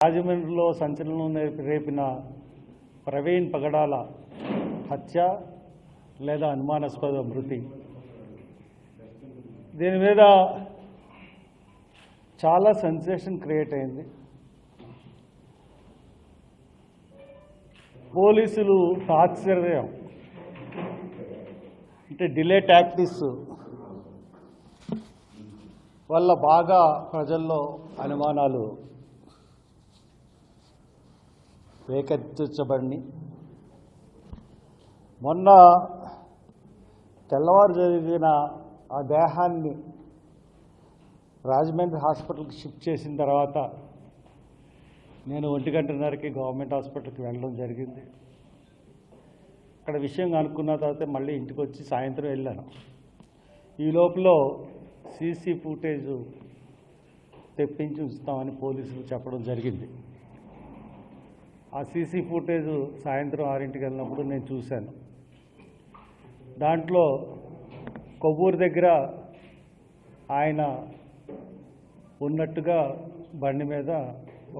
రాజమండ్రిలో సంచలనం రేపిన ప్రవీణ్ పగడాల హత్య లేదా అనుమానాస్పద మృతి, దీని మీద చాలా సెన్సేషన్ క్రియేట్ అయింది. పోలీసులు తాత్సర్యం అంటే డిలే టాక్టిక్స్ వల్ల బాగా ప్రజల్లో అనుమానాలు రేకెత్తించబడి మొన్న తెల్లవారు జరిగిన ఆ దేహాన్ని రాజమండ్రి హాస్పిటల్కి షిఫ్ట్ చేసిన తర్వాత నేను 1:30కి గవర్నమెంట్ హాస్పిటల్కి వెళ్ళడం జరిగింది. అక్కడ విషయం అనుకున్న తర్వాత మళ్ళీ ఇంటికి వచ్చి సాయంత్రం వెళ్ళాను. ఈ లోపల సీసీ ఫుటేజ్ తెప్పించి ఉంచుతామని పోలీసులు చెప్పడం జరిగింది. ఆ సీసీ ఫుటేజ్ సాయంత్రం 6ంటికి వెళ్ళినప్పుడు నేను చూశాను. దాంట్లో కొవ్వూరు దగ్గర ఆయన ఉన్నట్టుగా బండి మీద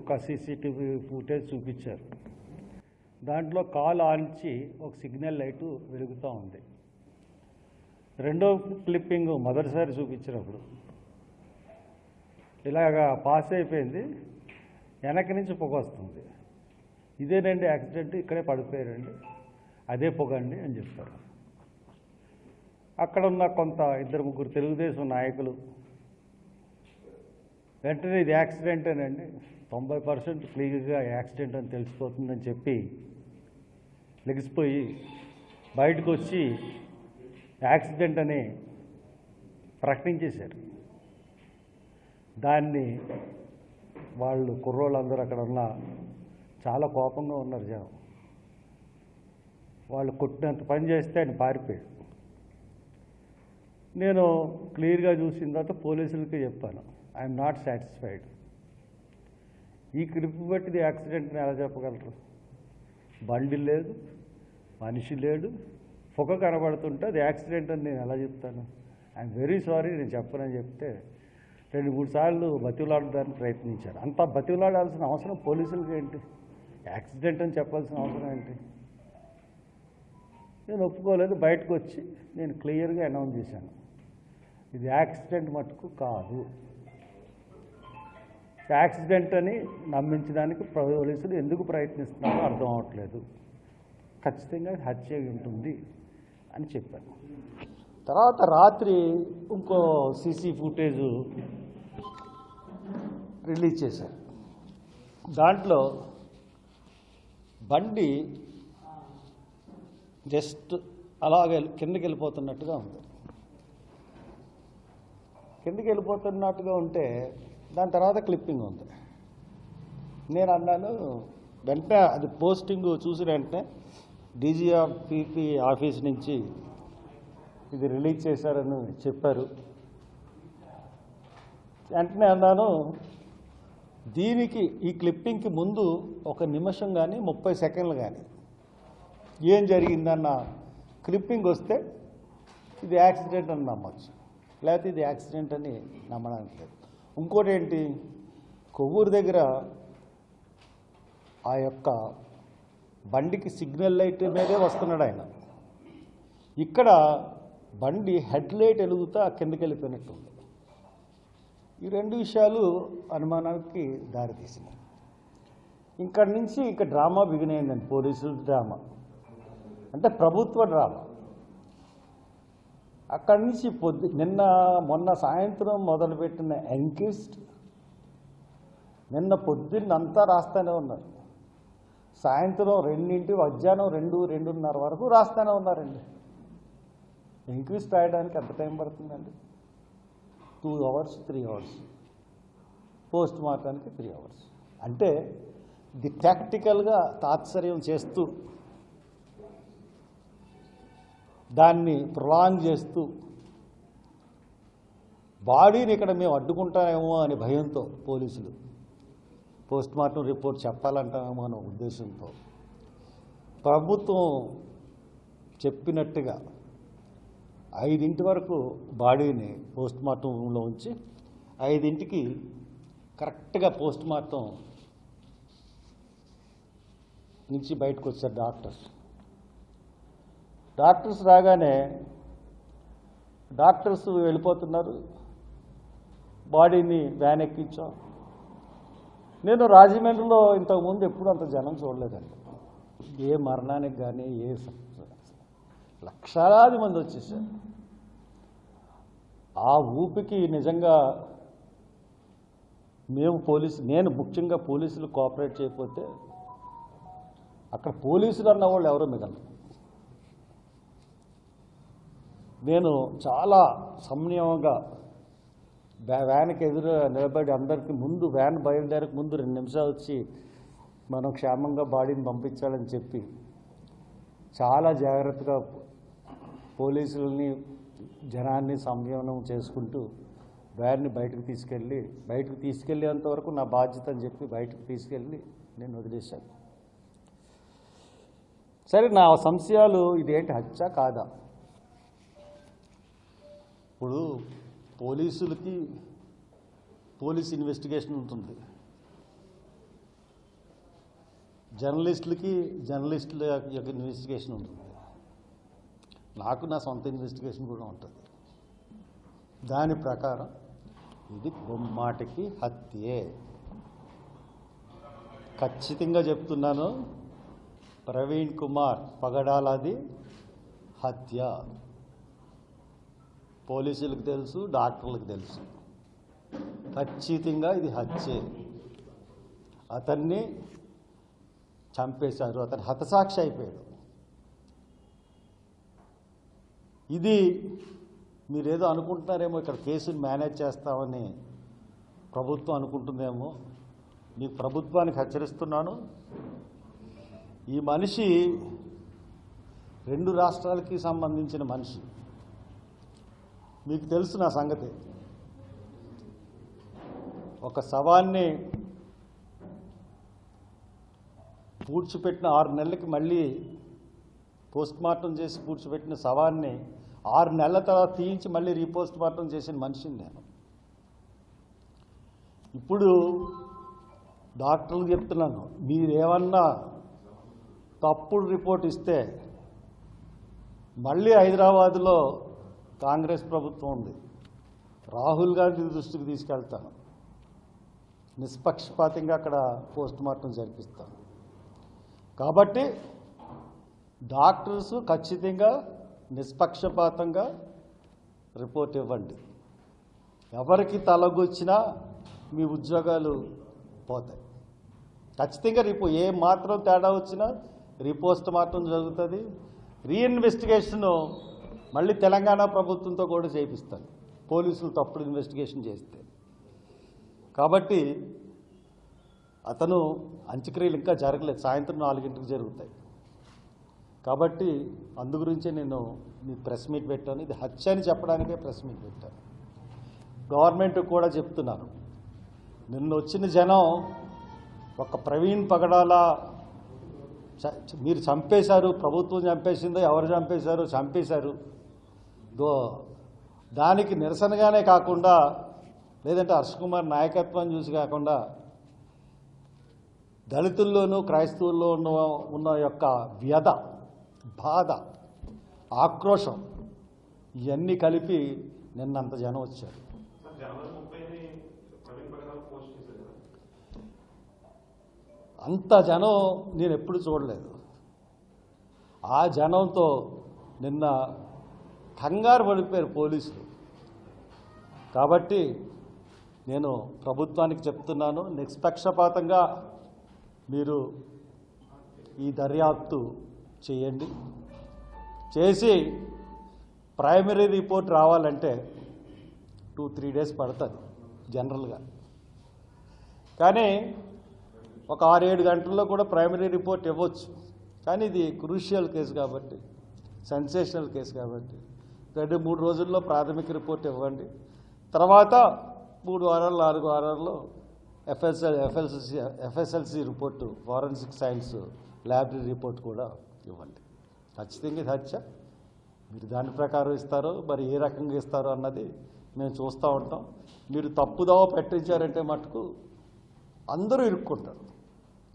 ఒక సీసీటీవీ ఫుటేజ్ చూపించారు. దాంట్లో కాల్ ఆన్చి ఒక సిగ్నల్ లైటు వెలుగుతూ ఉంది. రెండో క్లిప్పింగ్ మొదటిసారి చూపించినప్పుడు ఇలాగా పాస్ అయిపోయింది, వెనక నుంచి పొగ వస్తుంది. ఇదేనండి యాక్సిడెంట్, ఇక్కడే పడిపోయారండి, అదే పొగండి అని చెప్తారు. అక్కడ ఉన్న కొంత 2-3 తెలుగుదేశం నాయకులు వెంటనే ఇది యాక్సిడెంటేనండి, 90% క్లియర్గా యాక్సిడెంట్ అని తెలిసిపోతుందని చెప్పి లెగిసిపోయి బయటకు వచ్చి యాక్సిడెంట్ అని ప్రకటించేశారు. దాన్ని వాళ్ళు కుర్రోళ్ళందరూ అక్కడ ఉన్న చాలా కోపంగా ఉన్నారు జనం. వాళ్ళు కొట్టినంత పని చేస్తే ఆయన పారిపోయాడు. నేను క్లియర్గా చూసిన తర్వాత పోలీసులకి చెప్పాను, ఐఎమ్ నాట్ సాటిస్ఫైడ్. ఈ క్లిప్ బట్టి యాక్సిడెంట్ని ఎలా చెప్పగలరు? బండి లేదు, మనిషి లేడు, పొగ కనబడుతుంటే అది యాక్సిడెంట్ అని నేను ఎలా చెప్తాను? ఐఎమ్ వెరీ సారీ, నేను చెప్పనని చెప్తే 2-3 సార్లు బతిలాడడానికి ప్రయత్నించారు. అంత బతిలాడాల్సిన అవసరం పోలీసులకి ఏంటి? యాక్సిడెంట్ అని చెప్పాల్సిన అవసరం ఏంటి? నేను ఒప్పుకోలేదు. బయటకు వచ్చి నేను క్లియర్గా అనౌన్స్ చేశాను, ఇది యాక్సిడెంట్ మటుకు కాదు. యాక్సిడెంట్ అని నమ్మించడానికి పోలీసులు ఎందుకు ప్రయత్నిస్తున్నారో అర్థం అవ్వట్లేదు. ఖచ్చితంగా హత్య ఉంటుంది అని చెప్పాను. తర్వాత రాత్రి ఇంకో సీసీ ఫుటేజ్ రిలీజ్ చేశారు. దాంట్లో బండి జస్ట్ అలాగే కిందకి వెళ్ళిపోతున్నట్టుగా ఉంది. కిందకి వెళ్ళిపోతున్నట్టుగా ఉంటే దాని తర్వాత క్లిప్పింగ్ ఉంది. నేను అన్నాను, వెంటనే అది పోస్టింగ్ చూసిన వెంటనే డీజీపీ ఆఫీస్ నుంచి ఇది రిలీజ్ చేశారని చెప్పారు. వెంటనే అన్నాను, దీనికి ఈ క్లిప్పింగ్కి ముందు 1 నిమిషం కానీ 30 సెకండ్లు కానీ ఏం జరిగిందన్న క్లిప్పింగ్ వస్తే ఇది యాక్సిడెంట్ అని నమ్మచ్చు, లేకపోతే ఇది యాక్సిడెంట్ అని నమ్మడానికి లేదు. ఇంకోటి ఏంటి, కొవ్వూరు దగ్గర ఆ యొక్క బండికి సిగ్నల్ లైట్ మీదే వస్తున్నాడు ఆయన. ఇక్కడ బండి హెడ్ లైట్ వెలుగుతా కిందకి వెళ్ళిపోయినట్టు ఉంది. ఈ 2 విషయాలు అనుమానానికి దారితీసినాయి. ఇక్కడి నుంచి ఇక డ్రామా బిగినైందండి. పోలీసుల డ్రామా అంటే ప్రభుత్వ డ్రామా. అక్కడి నుంచి మొన్న సాయంత్రం మొదలుపెట్టిన ఎంక్విస్ట్ నిన్న పొద్దున్నంతా రాస్తూనే ఉన్నారు. సాయంత్రం 2 మధ్యాహ్నం 2-2:30 వరకు రాస్తూనే ఉన్నారండి. ఎంక్విస్ట్ రాయడానికి ఎంత టైం పడుతుందండి? 2 hours 3 hours, పోస్ట్ మార్టానికి 3 hours. అంటే ఇది టాక్టికల్గా తాత్సర్యం చేస్తూ దాన్ని ప్రొలాంగ్ చేస్తూ బాడీని ఇక్కడ మేము అడ్డుకుంటామేమో అనే భయంతో పోలీసులు పోస్ట్ మార్టం రిపోర్ట్ చెప్పాలంటామేమో అనే ఉద్దేశంతో ప్రభుత్వం చెప్పినట్టుగా 5 వరకు బాడీని పోస్ట్ మార్టం రూమ్లో ఉంచి 5కి కరెక్ట్గా పోస్ట్ మార్టం నుంచి బయటకు వచ్చారు డాక్టర్స్ రాగానే డాక్టర్స్ వెళ్ళిపోతున్నారు, బాడీని వ్యాన్ ఎక్కించాం. నేను రాజమండ్రిలో ఇంతకుముందు ఎప్పుడు అంత జనం చూడలేదండి. ఏ మరణానికి కానీ లక్షలాది మంది వచ్చేసారు. ఆ ఊపికి నిజంగా నేను ముఖ్యంగా పోలీసులు కోఆపరేట్ చేయకపోతే అక్కడ పోలీసులు అన్న వాళ్ళు ఎవరో మిగలరు. నేను చాలా సంయమంగా వ్యాన్కి ఎదురు నిలబడి అందరికీ ముందు వ్యాన్ బయలుదేరక ముందు 2 నిమిషాలు వచ్చి మనం క్షేమంగా బాడీని పంపించాలని చెప్పి చాలా జాగ్రత్తగా పోలీసులని జనాన్ని సంయమనం చేసుకుంటూ వ్యాన్ని బయటకు తీసుకెళ్ళేంత వరకు నా బాధ్యత అని చెప్పి బయటకు తీసుకెళ్ళి నేను వదిలేశాను. సరే, నా సంశయాలు ఇదేంటి హత్య కాదా? ఇప్పుడు పోలీసులకి పోలీస్ ఇన్వెస్టిగేషన్ ఉంటుంది, జర్నలిస్టుల యొక్క ఇన్వెస్టిగేషన్ ఉంటుంది, నాకు నా సొంత ఇన్వెస్టిగేషన్ కూడా ఉంటుంది. దాని ప్రకారం ఇది బొమ్మాటికి హత్యే. ఖచ్చితంగా చెప్తున్నాను, ప్రవీణ్ కుమార్ పగడాలది హత్య. పోలీసులకు తెలుసు, డాక్టర్లకు తెలుసు, ఖచ్చితంగా ఇది హత్యే. అతన్ని చంపేశారు, అతను హతసాక్షి అయిపోయాడు. ఇది మీరేదో అనుకుంటున్నారేమో, ఇక్కడ కేసుని మేనేజ్ చేస్తామని ప్రభుత్వం అనుకుంటుందేమో. మీకు ప్రభుత్వానికి హెచ్చరిస్తున్నాను, ఈ మనిషి 2 రాష్ట్రాలకి సంబంధించిన మనిషి. మీకు తెలుసు నా సంగతి. ఒక శవాన్ని పూడ్చిపెట్టిన 6 నెలలకి మళ్ళీ పోస్ట్మార్టం చేసి పూడ్చిపెట్టిన శవాన్ని 6 నెలల తర్వాత తీయించి మళ్ళీ రీపోస్ట్మార్టం చేసిన మనిషిని నేను. ఇప్పుడు డాక్టర్లు చెప్తున్నాను, మీరేమన్నా తప్పుడు రిపోర్ట్ ఇస్తే మళ్ళీ హైదరాబాదులో కాంగ్రెస్ ప్రభుత్వం ఉంది, రాహుల్ గాంధీ దృష్టికి తీసుకెళ్తాను, నిష్పక్షపాతంగా అక్కడ పోస్ట్మార్టం జరిపిస్తాను. కాబట్టి డాక్టర్స్ ఖచ్చితంగా నిష్పక్షపాతంగా రిపోర్ట్ ఇవ్వండి. ఎవరికి తలగొచ్చినా మీ ఉద్యోగాలు పోతాయి. ఖచ్చితంగా ఏ మాత్రం తేడా వచ్చినా రీపోస్ట్మార్టం జరుగుతుంది. రీఇన్వెస్టిగేషన్ మళ్ళీ తెలంగాణ ప్రభుత్వంతో కూడా చేయిస్తాను, పోలీసులు తప్పుడు ఇన్వెస్టిగేషన్ చేస్తే. కాబట్టి అతను అంత్యక్రియలు ఇంకా జరగలేదు, సాయంత్రం 4 గంటలకు జరుగుతాయి. కాబట్టి అందు గురించే నేను మీ ప్రెస్ మీట్ పెట్టాను. ఇది హత్య అని చెప్పడానికే ప్రెస్ మీట్ పెట్టాను. గవర్నమెంట్ కూడా చెప్తున్నాను, నిన్న వచ్చిన జనం ఒక ప్రవీణ్ పగడాల మీరు చంపేశారు, ప్రభుత్వం చంపేసిందో ఎవరు చంపేశారో చంపేశారు, దానికి నిరసనగానే కాకుండా, లేదంటే హర్ష్ కుమార్ నాయకత్వం చూసి కాకుండా, దళితుల్లోనూ క్రైస్తవుల్లో ఉన్న యొక్క వ్యధ, బాధ, ఆక్రోశం ఇవన్నీ కలిపి నిన్నంత జనం వచ్చారు. అంత జనం నేను ఎప్పుడు చూడలేదు. ఆ జనంతో నిన్న కంగారు పడిపోయారు పోలీసులు. కాబట్టి నేను ప్రభుత్వానికి చెప్తున్నాను, నిష్పక్షపాతంగా మీరు ఈ దర్యాప్తు చేయండి. చేసి ప్రైమరీ రిపోర్ట్ రావాలంటే 2-3 డేస్ పడుతుంది జనరల్గా. కానీ ఒక 6-7 గంటల్లో కూడా ప్రైమరీ రిపోర్ట్ ఇవ్వచ్చు. కానీ ఇది క్రూషియల్ కేసు కాబట్టి, సెన్సేషనల్ కేసు కాబట్టి 2-3 రోజుల్లో ప్రాథమిక రిపోర్ట్ ఇవ్వండి. తర్వాత 3 వారాలు 4 వారాల్లో FSLC report, forensic science laboratory report కూడా ఇవ్వండి. ఖచ్చితంగా ఇది హత్య. మీరు దాని ప్రకారం ఇస్తారో మరి ఏ రకంగా ఇస్తారో అన్నది మేము చూస్తూ ఉంటాం. మీరు తప్పుదోవ పెట్టించారంటే మటుకు అందరూ ఇరుక్కుంటారు.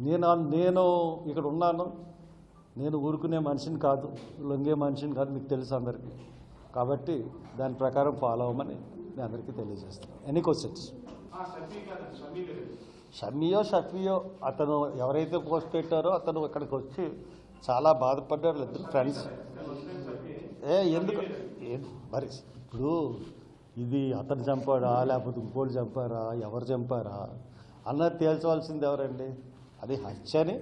నేను ఇక్కడ ఉన్నాను, నేను ఊరుకునే మనిషిని కాదు, లొంగే మనిషిని కాదు, మీకు తెలుసు అందరికీ. కాబట్టి దాని ప్రకారం ఫాలో అవ్వమని నేను అందరికీ తెలియజేస్తాను. Any questions? షఫియో అతను ఎవరైతే పోస్ట్ పెట్టారో అతను ఇక్కడికి వచ్చి చాలా బాధపడ్డారు. ఇద్దరు ఫ్రెండ్స్. ఎందుకు మరి ఇప్పుడు ఇది అతను చంపాడా లేకపోతే ఇంకోళ్ళు చంపారా, ఎవరు చంపారా అన్నది తేల్చవలసింది ఎవరండి? అది హత్య అని